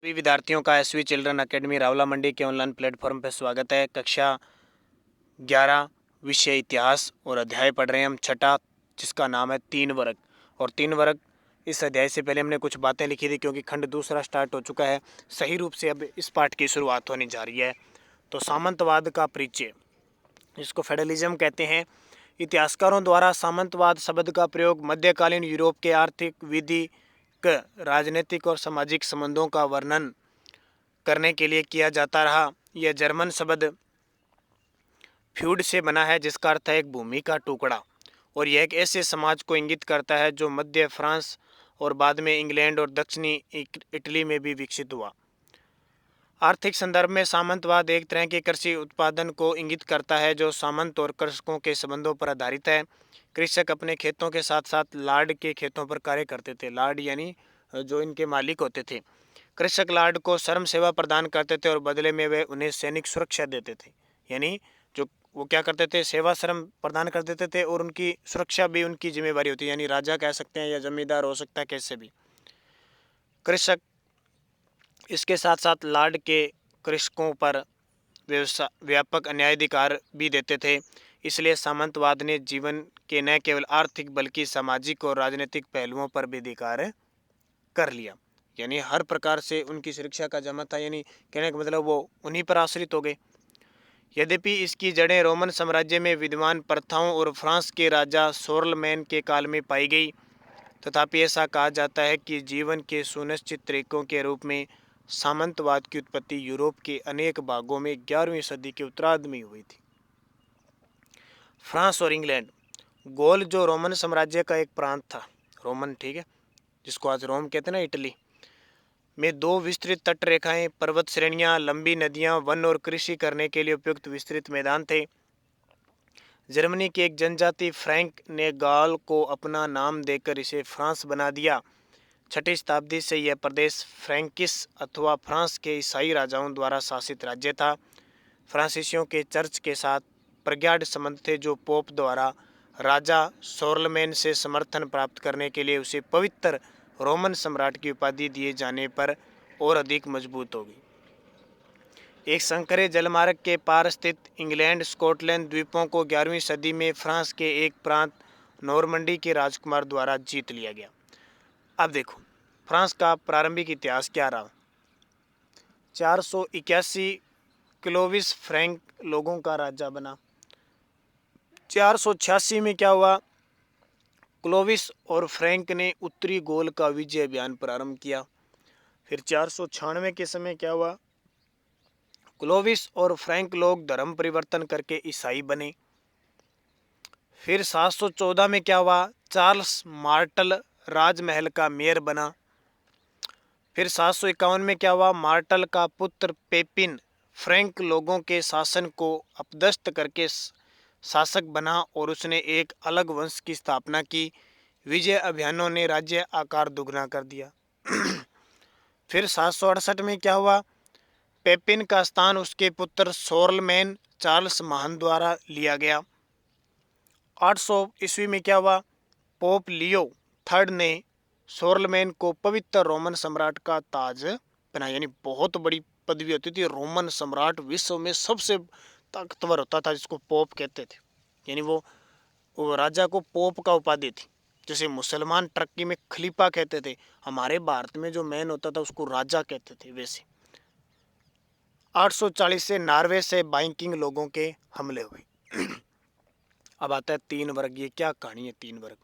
सभी विद्यार्थियों का एसवी चिल्ड्रन एकेडमी रावला मंडी के ऑनलाइन प्लेटफॉर्म पर स्वागत है। कक्षा 11 विषय इतिहास और अध्याय पढ़ रहे हैं हम छठा, जिसका नाम है 3 वर्ग। और 3 वर्ग इस अध्याय से पहले हमने कुछ बातें लिखी थी, क्योंकि खंड दूसरा स्टार्ट हो चुका है। सही रूप से अब इस पाठ की शुरुआत होने जा रही है। तो सामंतवाद का परिचय, जिसको फेडरलिज्म कहते हैं। इतिहासकारों द्वारा सामंतवाद शब्द का प्रयोग मध्यकालीन यूरोप के आर्थिक, विधिक, राजनीतिक और सामाजिक संबंधों का वर्णन करने के लिए किया जाता रहा। यह जर्मन शब्द फ्यूड से बना है, जिसका अर्थ है एक भूमि का टुकड़ा, और यह एक ऐसे समाज को इंगित करता है जो मध्य फ्रांस और बाद में इंग्लैंड और दक्षिणी इटली में भी विकसित हुआ। आर्थिक संदर्भ में सामंतवाद एक तरह के कृषि उत्पादन को इंगित करता है जो सामंत और कृषकों के संबंधों पर आधारित है। कृषक अपने खेतों के साथ साथ लार्ड के खेतों पर कार्य करते थे। लार्ड यानी जो इनके मालिक होते थे। कृषक लार्ड को श्रम सेवा प्रदान करते थे और बदले में वे उन्हें सैनिक सुरक्षा देते थे। यानी जो वो क्या करते थे, सेवा श्रम प्रदान कर देते थे और उनकी सुरक्षा भी उनकी जिम्मेवारी होती है। यानी राजा कह सकते हैं या जमींदार हो सकता है, कैसे भी कृषक। इसके साथ साथ लार्ड के कृषकों पर व्यापक अन्यायाधिकार भी देते थे। इसलिए सामंतवाद ने जीवन के न केवल आर्थिक बल्कि सामाजिक और राजनीतिक पहलुओं पर भी अधिकार कर लिया। यानी हर प्रकार से उनकी सुरक्षा का जमा था। यानी कहने का मतलब वो उन्हीं पर आश्रित हो गए। यद्यपि इसकी जड़ें रोमन साम्राज्य में विद्यमान प्रथाओं और फ्रांस के राजा शोर्लमैन के काल में पाई गई, तथापि ऐसा कहा जाता है कि जीवन के सुनिश्चित तरीकों के रूप में सामंतवाद की उत्पत्ति यूरोप के अनेक भागों में 11वीं सदी के उत्तरार्ध में हुई थी। फ्रांस और इंग्लैंड। गोल जो रोमन साम्राज्य का एक प्रांत था, रोमन, ठीक है, जिसको आज रोम कहते हैं ना, इटली में 2 विस्तृत तट रेखाएं, पर्वत श्रेणियां, लंबी नदियां, वन और कृषि करने के लिए उपयुक्त विस्तृत मैदान थे। जर्मनी की एक जनजाति फ्रैंक ने गाल को अपना नाम देकर इसे फ्रांस बना दिया। 6ठी शताब्दी से यह प्रदेश फ्रैंकिस अथवा फ्रांस के ईसाई राजाओं द्वारा शासित राज्य था। फ्रांसीसियों के चर्च के साथ प्रगाढ़ संबंध थे, जो पोप द्वारा राजा शोर्लमैन से समर्थन प्राप्त करने के लिए उसे पवित्र रोमन सम्राट की उपाधि दिए जाने पर और अधिक मजबूत होगी। एक संकरे जलमार्ग के पार स्थित इंग्लैंड स्कॉटलैंड द्वीपों को 11वीं सदी में फ्रांस के एक प्रांत नॉर्मंडी के राजकुमार द्वारा जीत लिया गया। अब देखो फ्रांस का प्रारंभिक इतिहास क्या रहा। 481 क्लोविस फ्रैंक लोगों का राजा बना। 486 में क्या हुआ, क्लोविस और फ्रैंक ने उत्तरी गोल का विजय अभियान प्रारंभ किया। फिर 496 के समय क्या हुआ, क्लोविस और फ्रैंक लोग धर्म परिवर्तन करके ईसाई बने। फिर 714 में क्या हुआ, चार्ल्स मार्टल राजमहल का मेयर बना। फिर 751 में क्या हुआ, मार्टल का पुत्र पेपिन फ्रैंक लोगों के शासन को अपदस्थ करके शासक बना और उसने एक अलग वंश की स्थापना की। विजय अभियानों ने राज्य आकार दुगना कर दिया। फिर 768 में क्या हुआ, पेपिन का स्थान उसके पुत्र शोर्लमैन चार्ल्स महान द्वारा लिया गया। 800 ईस्वी में क्या हुआ, पोप लियो थर्ड ने शोर्लमैन को पवित्र रोमन सम्राट का ताज बनाया। यानी बहुत बड़ी पदवी होती थी। रोमन सम्राट विश्व में सबसे ताकतवर होता था, जिसको पोप कहते थे। यानी वो राजा को पोप का उपाधि थी। जैसे मुसलमान टर्की में खलीफा कहते थे, हमारे भारत में जो मैन होता था उसको राजा कहते थे। वैसे 840 से नॉर्वे से बाइकिंग लोगों के हमले हुए। अब आता है 3 वर्ग। ये क्या कहानी है 3 वर्ग।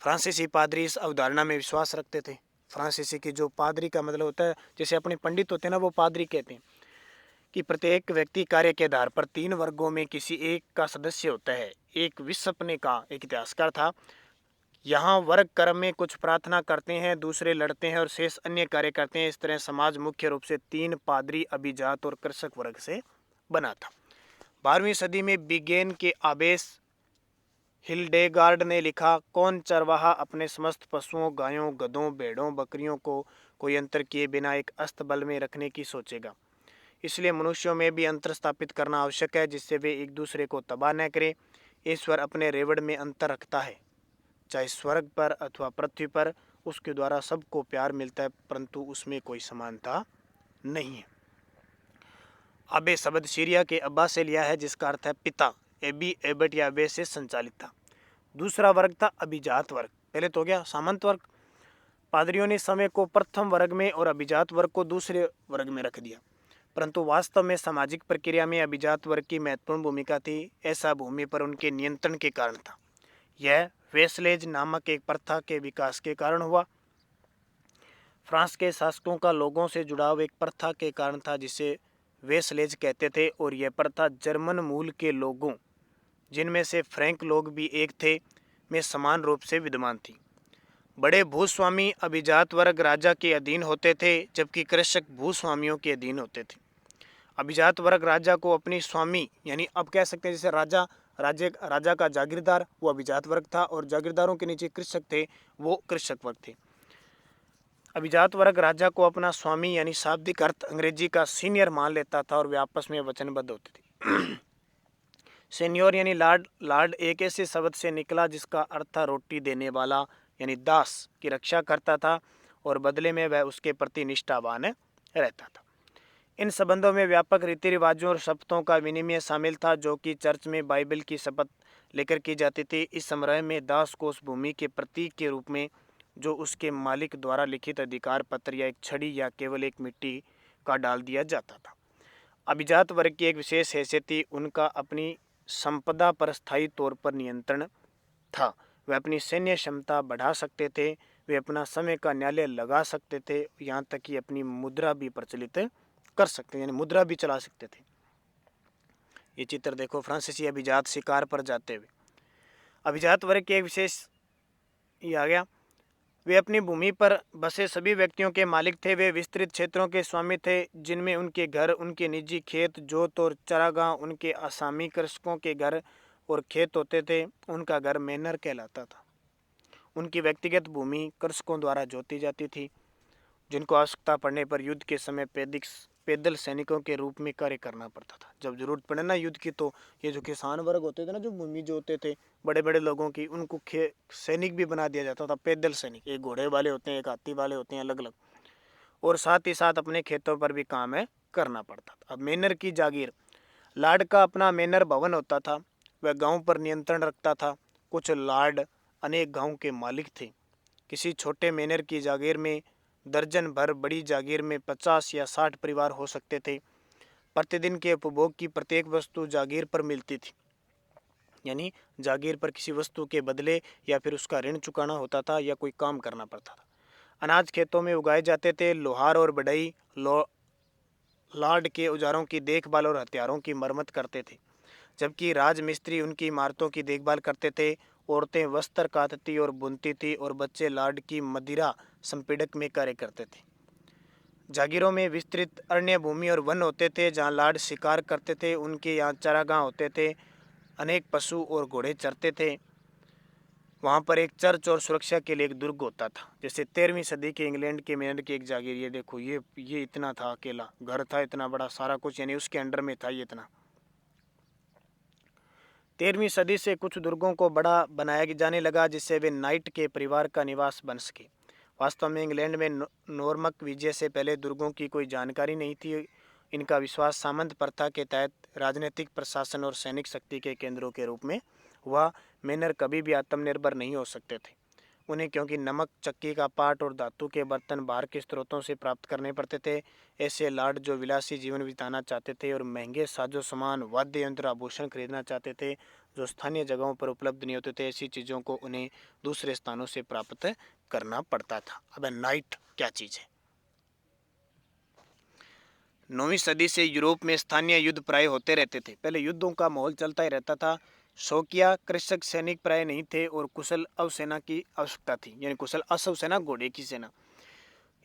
फ्रांसीसी पादरी इस अवधारणा में विश्वास रखते थे। फ्रांसीसी की जो पादरी का मतलब होता है, जैसे अपने पंडित होते हैं ना, वो पादरी कहते हैं कि प्रत्येक व्यक्ति कार्य के आधार पर 3 वर्गों में किसी एक का सदस्य होता है। एक विस्पने का एक इतिहासकार था। यहाँ वर्ग क्रम में कुछ प्रार्थना करते हैं, दूसरे लड़ते हैं और शेष अन्य कार्य करते हैं। इस तरह समाज मुख्य रूप से 3 पादरी, अभिजात और कृषक वर्ग से बना था। 12वीं सदी में बिगेन के आबेस हिल्डेगार्ड ने लिखा, कौन चरवाहा अपने समस्त पशुओं, गायों, गधों, भेड़ों, बकरियों को कोई अंतर किए बिना एक अस्तबल में रखने की सोचेगा। इसलिए मनुष्यों में भी अंतर स्थापित करना आवश्यक है, जिससे वे एक दूसरे को तबाह न करें। ईश्वर अपने रेवड़ में अंतर रखता है, चाहे स्वर्ग पर अथवा पृथ्वी पर, उसके द्वारा सबको प्यार मिलता है, परंतु उसमें कोई समानता नहीं है। अबे शब्द सीरिया के अब्बा से लिया है, जिसका अर्थ है पिता। एबी एबट या अबे से संचालित था। दूसरा वर्ग था अभिजात वर्ग। पहले तो हो गया सामंत वर्ग। पादरियों ने समय को प्रथम वर्ग में और अभिजात वर्ग को दूसरे वर्ग में रख दिया, परंतु वास्तव में सामाजिक प्रक्रिया में अभिजात वर्ग की महत्वपूर्ण भूमिका थी। ऐसा भूमि पर उनके नियंत्रण के कारण था। यह वेस्लेज नामक एक प्रथा के विकास के कारण हुआ। फ्रांस के शासकों का लोगों से जुड़ाव एक प्रथा के कारण था, जिसे वेस्लेज कहते थे, और यह प्रथा जर्मन मूल के लोगों, जिनमें से फ्रैंक लोग भी एक थे, में समान रूप से विद्यमान थी। बड़े भूस्वामी अभिजात वर्ग राजा के अधीन होते थे, जबकि कृषक भूस्वामियों के अधीन होते थे। अभिजात वर्ग राजा को अपनी स्वामी, यानी अब कह सकते हैं जैसे राजा का जागीरदार वो अभिजात वर्ग था, और जागीरदारों के नीचे कृषक थे, वो कृषक वर्ग थे। अभिजात वर्ग राजा को अपना स्वामी यानी शाब्दिक अर्थ अंग्रेजी का सीनियर मान लेता था, और वे आपस में वचनबद्ध होते थे। सीनियर यानी लार्ड एक ऐसे शब्द से निकला जिसका अर्थ था रोटी देने वाला, यानी दास की रक्षा करता था, और बदले में वह उसके प्रति निष्ठावान रहता था। इन संबंधों में व्यापक रीति रिवाजों और शपथों का विनिमय शामिल था, जो कि चर्च में बाइबल की शपथ लेकर की जाती थी। इस समारोह में दास को उस भूमि के प्रतीक के रूप में, जो उसके मालिक द्वारा लिखित अधिकार पत्र या एक छड़ी या केवल एक मिट्टी का डाल दिया जाता था। अभिजात वर्ग की एक विशेष हैसियत थी, उनका अपनी संपदा पर स्थायी तौर पर नियंत्रण था। वे अपनी सैन्य क्षमता बढ़ा सकते थे, वे अपना समय का न्याय लगा सकते थे, यहाँ तक कि अपनी मुद्रा भी प्रचलित कर सकते, यानी मुद्रा भी चला सकते थे। ये चित्र देखो, फ्रांसीसी अभिजात शिकार पर जाते हुए। अभिजात वर्ग की एक विशेष ये आ गया, वे अपनी भूमि पर बसे सभी व्यक्तियों के मालिक थे। वे विस्तृत क्षेत्रों के स्वामी थे, जिनमें उनके घर, उनके निजी खेत, जोत और चरागाह, उनके असामी कृषकों के घर और खेत होते थे। उनका घर मैनर कहलाता था। उनकी व्यक्तिगत भूमि कृषकों द्वारा जोती जाती थी, जिनको आवश्यकता पड़ने पर युद्ध के समय पैदल सैनिकों के रूप में कार्य करना पड़ता था। जब जरूरत पड़े ना युद्ध की, तो ये जो किसान वर्ग होते थे ना, जो भूमि जोते थे बड़े बड़े लोगों की, उनको सैनिक भी बना दिया जाता था, पैदल सैनिक। एक घोड़े वाले होते हैं, एक हाथी वाले होते हैं, अलग अलग, और साथ ही साथ अपने खेतों पर भी काम है करना पड़ता था। अब मैनर की जागीर, लार्ड का अपना मैनर भवन होता था। वह गाँव पर नियंत्रण रखता था। कुछ लार्ड अनेक गाँव के मालिक थे। किसी छोटे मैनर की जागीर में दर्जन भर, बड़ी जागीर में 50 या 60 परिवार हो सकते थे। प्रतिदिन के उपभोग की प्रत्येक वस्तु जागीर पर मिलती थी, यानी जागीर पर किसी वस्तु के बदले या फिर उसका ऋण चुकाना होता था, या कोई काम करना पड़ता था। अनाज खेतों में उगाए जाते थे। लोहार और बढ़ई लार्ड के औजारों की देखभाल और हथियारों की मरम्मत करते थे, जबकि राजमिस्त्री उनकी इमारतों की देखभाल करते थे। औरतें वस्त्र कातती और बुनती थी, और बच्चे लार्ड की मदिरा संपीड़क में कार्य करते थे। जागीरों में विस्तृत अरण्य भूमि और वन होते थे, जहाँ लार्ड शिकार करते थे। उनके यहाँ चरागाह होते थे, अनेक पशु और घोड़े चरते थे। वहाँ पर एक चर्च और सुरक्षा के लिए एक दुर्ग होता था। जैसे 13वीं सदी के इंग्लैंड के मैनर की एक जागीर, ये देखो, ये इतना था, अकेला घर था, इतना बड़ा सारा कुछ, यानी उसके अंडर में था ये इतना। 13वीं सदी से कुछ दुर्गों को बड़ा बनाया जाने लगा, जिससे वे नाइट के परिवार का निवास बन सके। वास्तव में इंग्लैंड में नॉर्मक विजय से पहले दुर्गों की कोई जानकारी नहीं थी। इनका विश्वास सामंत प्रथा के तहत राजनीतिक, प्रशासन और सैनिक शक्ति के केंद्रों के रूप में हुआ। मैनर कभी भी आत्मनिर्भर नहीं हो सकते थे उन्हें, क्योंकि नमक, चक्की का पाट और धातु के बर्तन बाहर के स्रोतों से प्राप्त करने पड़ते थे। ऐसे लार्ड जो विलासी जीवन बिताना चाहते थे और महंगे साजो सामान, वाद्य यंत्र, आभूषण खरीदना चाहते थे, जो स्थानीय जगहों पर उपलब्ध नहीं होते थे, ऐसी चीज़ों को उन्हें दूसरे स्थानों से प्राप्त करना पड़ता था। अब नाइट क्या चीज़ है? 9वीं सदी से यूरोप में स्थानीय युद्ध प्राय होते रहते थे। पहले युद्धों का माहौल चलता ही रहता था। शौकिया कृषक सैनिक प्राय नहीं थे, और कुशल अवसेना की आवश्यकता थी, यानी कुशल अश्व सेना, घोड़े की सेना।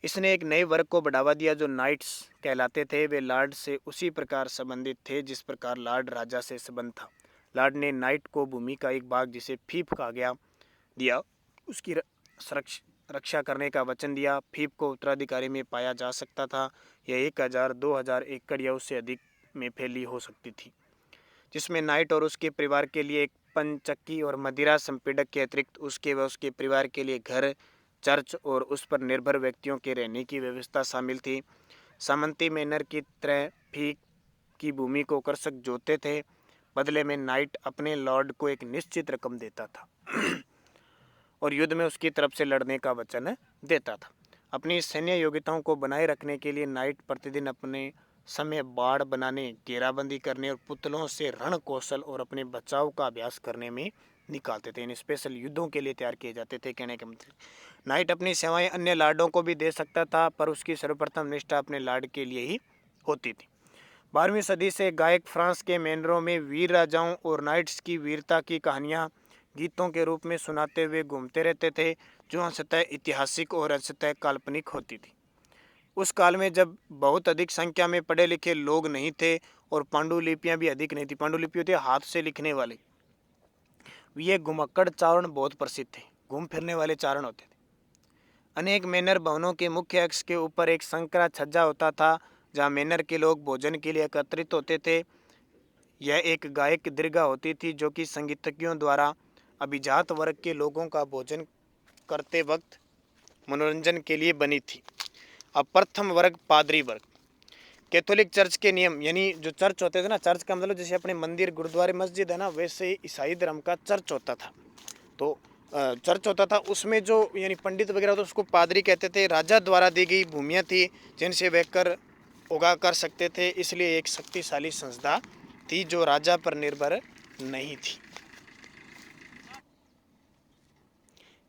इसने एक नए वर्ग को बढ़ावा दिया, जो नाइट्स कहलाते थे। वे लार्ड से उसी प्रकार संबंधित थे जिस प्रकार लार्ड राजा से संबंध था। लार्ड ने नाइट को भूमि का एक भाग, जिसे फीफ कहा गया, दिया, उसकी रक्षा करने का वचन दिया। फीफ को उत्तराधिकारी में पाया जा सकता था। यह 1000-2000 एकड़ या उससे अधिक में फैली हो सकती थी, जिसमें नाइट और उसके परिवार के लिए एक पनचक्की और मदिरा संपीड़क के अतिरिक्त उसके व उसके परिवार के लिए घर, चर्च और उस पर निर्भर व्यक्तियों के रहने की व्यवस्था शामिल थी। सामंती मैनर की तरह फीक की भूमि को कृषक जोतते थे। बदले में नाइट अपने लॉर्ड को एक निश्चित रकम देता था और युद्ध में उसकी तरफ से लड़ने का वचन देता था। अपनी सैन्य योग्यताओं को बनाए रखने के लिए नाइट प्रतिदिन अपने समय बाड़ बनाने, घेराबंदी करने और पुतलों से रण कौशल और अपने बचाव का अभ्यास करने में निकालते थे। इन स्पेशल युद्धों के लिए तैयार किए जाते थे। कहने का मतलब, नाइट अपनी सेवाएं अन्य लार्डों को भी दे सकता था, पर उसकी सर्वप्रथम निष्ठा अपने लार्ड के लिए ही होती थी। 12वीं सदी से गायक फ्रांस के मैनरों में वीर राजाओं और नाइट्स की वीरता की कहानियां गीतों के रूप में सुनाते हुए घूमते रहते थे, जो अंशतः ऐतिहासिक और अंशतः काल्पनिक होती थी। उस काल में जब बहुत अधिक संख्या में पढ़े लिखे लोग नहीं थे और पांडुलिपियां भी अधिक नहीं थी। पांडुलिपि होती है हाथ से लिखने वाले। ये घुमक्कड़ चारण बहुत प्रसिद्ध थे, घूम फिरने वाले चारण होते थे। अनेक मैनर भवनों के मुख्य अक्ष के ऊपर एक संकरा छज्जा होता था, जहाँ मैनर के लोग भोजन के लिए एकत्रित होते थे। यह एक गायक दीर्घा होती थी, जो कि संगीतज्ञों द्वारा अभिजात वर्ग के लोगों का भोजन करते वक्त मनोरंजन के लिए बनी थी। अब प्रथम वर्ग पादरी वर्ग। कैथोलिक चर्च के नियम, यानी जो चर्च होते थे ना, चर्च का मतलब जैसे अपने मंदिर, गुरुद्वारे, मस्जिद है ना, वैसे ही ईसाई धर्म का चर्च होता था। तो चर्च होता था, उसमें जो यानी पंडित वगैरह होते उसको पादरी कहते थे। राजा द्वारा दी गई भूमियाँ थी जिनसे वे कर उगा कर सकते थे, इसलिए एक शक्तिशाली संस्था थी जो राजा पर निर्भर नहीं थी।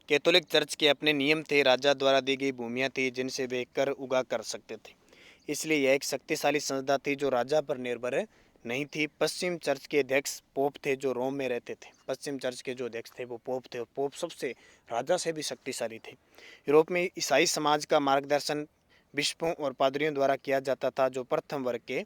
कैथोलिक चर्च के अपने नियम थे, राजा द्वारा दी गई भूमियाँ थी जिनसे वे कर उगा कर सकते थे, इसलिए यह एक शक्तिशाली संस्था थी जो राजा पर निर्भर नहीं थी। पश्चिम चर्च के अध्यक्ष पोप थे जो रोम में रहते थे। पश्चिम चर्च के जो अध्यक्ष थे वो पोप थे, और पोप सबसे राजा से भी शक्तिशाली थे। यूरोप में ईसाई समाज का मार्गदर्शन बिशपों और पादरियों द्वारा किया जाता था, जो प्रथम वर्ग के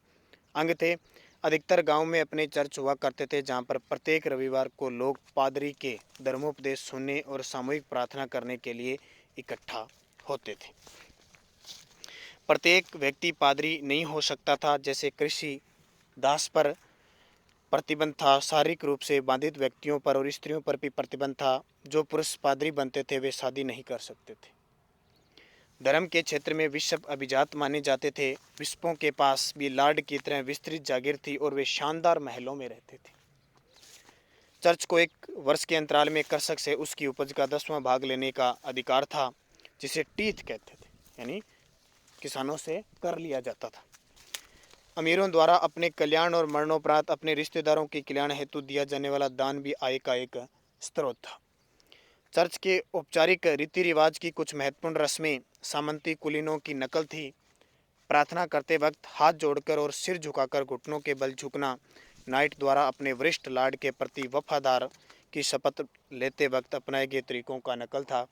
अंग थे। अधिकतर गांव में अपने चर्च हुआ करते थे, जहां पर प्रत्येक रविवार को लोग पादरी के धर्मोपदेश सुनने और सामूहिक प्रार्थना करने के लिए इकट्ठा होते थे। प्रत्येक व्यक्ति पादरी नहीं हो सकता था, जैसे कृषि दास पर प्रतिबंध था। शारीरिक रूप से बाधित व्यक्तियों पर और स्त्रियों पर भी प्रतिबंध था। जो पुरुष पादरी बनते थे वे शादी नहीं कर सकते थे। धर्म के क्षेत्र में बिशप अभिजात माने जाते थे। बिशपों के पास भी लॉर्ड की तरह विस्तृत जागीर थी और वे शानदार महलों में रहते थे। चर्च को एक वर्ष के अंतराल में कृषक से उसकी उपज का 10वां भाग लेने का अधिकार था, जिसे टीथ कहते थे, यानी किसानों से कर लिया जाता था। अमीरों द्वारा अपने कल्याण और मरणोपरांत अपने रिश्तेदारों के कल्याण हेतु दिया जाने वाला दान भी आय का एक स्रोत था। चर्च के औपचारिक रीति रिवाज की कुछ महत्वपूर्ण रस्में सामंती कुलीनों की नकल थी। प्रार्थना करते वक्त हाथ जोड़कर और सिर झुकाकर घुटनों के बल झुकना नाइट द्वारा अपने वरिष्ठ लॉर्ड के प्रति वफादार की शपथ लेते वक्त अपनाए गए तरीकों का नकल था।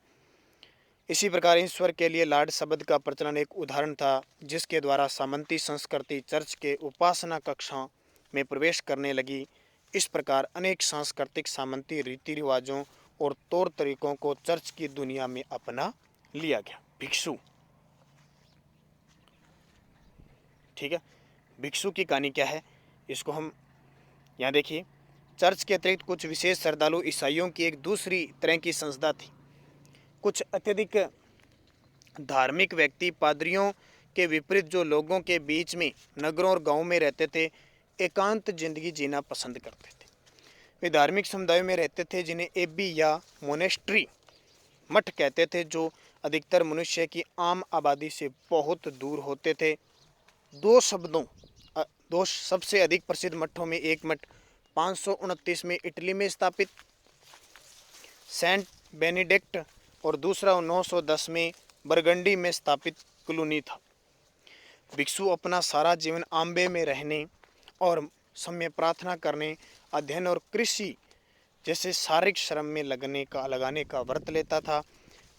इसी प्रकार ईश्वर के लिए लॉर्ड शब्द का प्रचलन एक उदाहरण था, जिसके द्वारा सामंती संस्कृति चर्च के उपासना कक्षों में प्रवेश करने लगी। इस प्रकार अनेक सांस्कृतिक सामंती रीति रिवाजों और तौर तरीकों को चर्च की दुनिया में अपना लिया गया। भिक्षु, ठीक है, भिक्षु की कहानी क्या है, इसको हम यहाँ देखिए। चर्च के अतिरिक्त कुछ विशेष श्रद्धालु ईसाइयों की एक दूसरी तरह की संस्था थी। कुछ अत्यधिक धार्मिक व्यक्ति पादरियों के विपरीत, जो लोगों के बीच में नगरों और गांवों में रहते थे, एकांत जिंदगी जीना पसंद करते थे। वे धार्मिक समुदायों में रहते थे जिन्हें एबी या मोनेस्ट्री मठ कहते थे, जो अधिकतर मनुष्य की आम आबादी से बहुत दूर होते थे। दो सबसे अधिक प्रसिद्ध मठों में एक मठ 529 में इटली में स्थापित सेंट बेनेडिक्ट और दूसरा 910 में बरगंडी में स्थापित क्लूनी था। भिक्षु अपना सारा जीवन आंबे में रहने और समय प्रार्थना करने, अध्ययन और कृषि जैसे शारीरिक श्रम में लगाने का व्रत लेता था।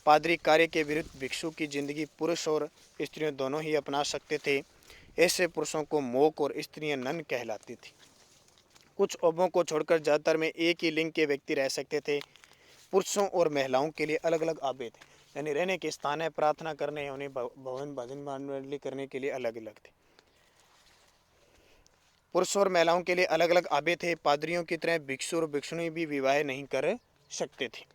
पादरी कार्य के विरुद्ध भिक्षु की जिंदगी पुरुष और स्त्रियों दोनों ही अपना सकते थे। ऐसे पुरुषों को मोक और स्त्रियां नन कहलाती थी। कुछ ओबों को छोड़कर ज़्यादातर में एक ही लिंग के व्यक्ति रह सकते थे। पुरुषों और महिलाओं के लिए अलग अलग आबे थे, यानी रहने के स्थान है, प्रार्थना करने, उन्हें भवन भजन मंडली करने के लिए अलग अलग थे। पुरुषों और महिलाओं के लिए अलग अलग आबे थे। पादरियों की तरह भिक्षु और भिक्षुणी भी विवाह नहीं कर सकते थे।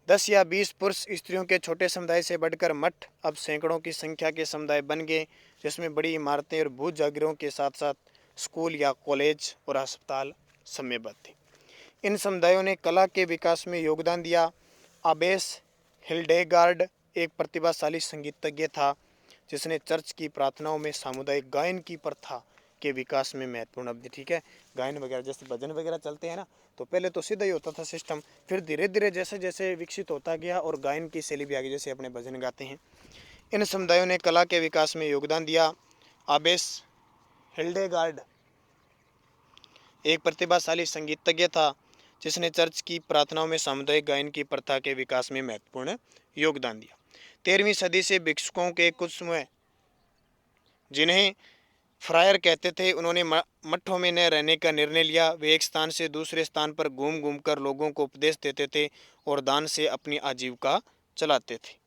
10 या 20 पुरुष स्त्रियों के छोटे समुदाय से बढ़कर मठ अब सैकड़ों की संख्या के समुदाय बन गए, जिसमें बड़ी इमारतें और भूत जागीरों के साथ साथ स्कूल या कॉलेज और अस्पताल समयबद्ध थे। इन समुदायों ने कला के विकास में योगदान दिया। अबेस हिल्डेगार्ड एक प्रतिभाशाली संगीतज्ञ था, जिसने चर्च की प्रार्थनाओं में सामुदायिक गायन की प्रथा के विकास में महत्वपूर्ण अवधि, ठीक है, गायन वगैरह जैसे भजन वगैरह चलते हैं ना, तो पहले तो सीधा ही होता था सिस्टम, फिर धीरे धीरे जैसे जैसे विकसित होता गया और गायन की शैली भी आ गई, जैसे अपने भजन गाते हैं। इन समुदायों ने कला के विकास में योगदान दिया। अबेस हिल्डेगार्ड एक प्रतिभाशाली संगीतज्ञ था, जिसने चर्च की प्रार्थनाओं में सामुदायिक गायन की प्रथा के विकास में महत्वपूर्ण योगदान दिया। 13वीं सदी से भिक्षुकों के कुछ समूह, जिन्हें फ्रायर कहते थे, उन्होंने मठों में न रहने का निर्णय लिया। वे एक स्थान से दूसरे स्थान पर घूम घूम कर लोगों को उपदेश देते थे और दान से अपनी आजीविका चलाते थे।